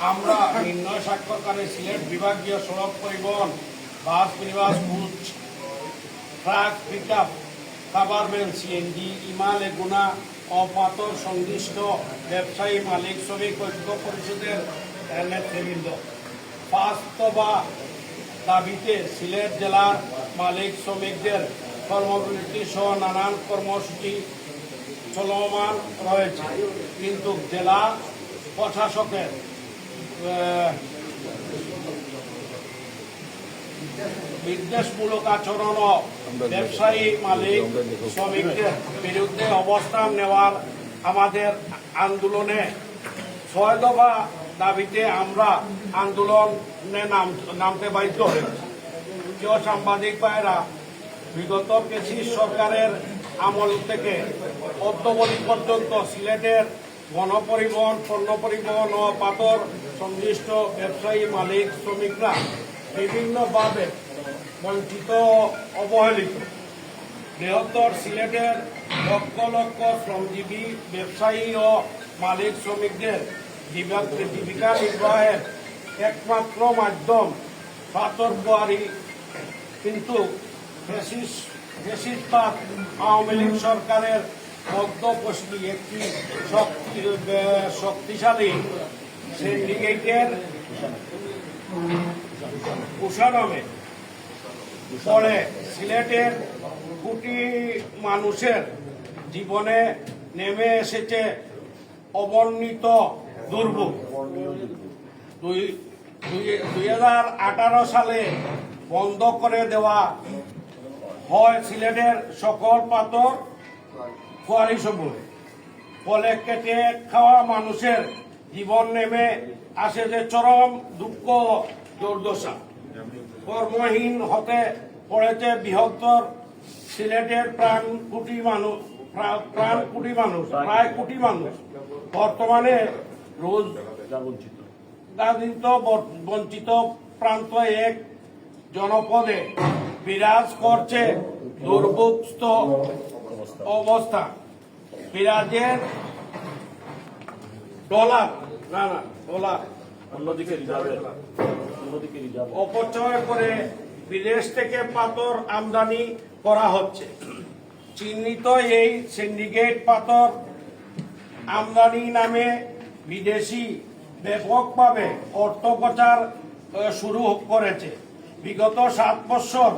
আমরা নির্ণয় স্বাক্ষরকারী সিলেট বিভাগীয় সড়ক পরিবহন bus minibus coach truck pickup খাবার ভ্যান সিএনজি ইমাল এগুনা অপাতর সংশ্লিষ্ট ব্যবসায়ী মালিক শ্রমিক ঐক্য পরিষদের নেতৃবৃন্দ বাস্তবা দাবিতে সিলেট জেলার মালিক শ্রমিকদের কর্মবিরতি সহ নানান কর্মসূচি চলমান রয়েছে, কিন্তু জেলা প্রশাসকের বিদ্বেষমূলক আচরণ ও ব্যবসায়ী মালিক শ্রমিকদের বিরুদ্ধে অবস্থান নেওয়ার আমাদের আন্দোলনে ৬ দফা দাবিতে আমরা আন্দোলনে নামতে বাধ্য হয়েছি। প্রিয় সাংবাদিক ভাইরা, বিগত ফ্যাসিস্ট সরকারের আমল থেকে অদ্যাবধি পর্যন্ত সিলেটের গণপরিবহন, পণ্য পরিবহন ও পাথর সংশ্লিষ্ট ব্যবসায়ী মালিক শ্রমিকরা বিভিন্নভাবে বঞ্চিত অবহেলিত। বৃহত্তর সিলেটের লক্ষ লক্ষ শ্রমজীবী ব্যবসায়ী ও মালিক শ্রমিকদের জীবিকা নির্বাহের একমাত্র মাধ্যম পাথর কোয়ারি, কিন্তু ফ্যাসিস্টবাদ আওয়ামী লীগ সরকারের মধ্যপন্থী একটি শক্তিশালী সিন্ডিকেটের কুষাণে ফলে সিলেটের কোটি মানুষের জীবনে নেমে এসেছে অবর্ণিত দুর্ভোগ। 2018 সালে বন্ধ করে দেওয়া হয় সিলেটের সকল পাথর কোয়ারি সমূহ, ফলে কেটে খাওয়া মানুষের জীবন নেমে আসে যে চরম দুঃখ দুর্দশা। কর্মহীন হতে পড়েছে বৃহত্তর সিলেটের প্রায় কোটি মানুষ বর্তমানে বঞ্চিত প্রান্ত এক জনপদে বিরাজ করছে দুর্ভোগস্থ অবস্থা। বিরাজের ডলার অপচয় করে বিদেশ থেকে পাথর আমদানি করা হচ্ছে। চিহ্নিত এই সিন্ডিকেট পাথর আমদানি নামে বিদেশি ব্যাপকভাবে অর্থ পাচার শুরু করেছে। বিগত 7 বছর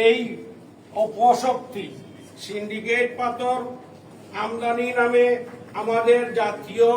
এই অপশক্তি সিন্ডিকেট পাথর আমদানি নামে আমাদের জাতীয়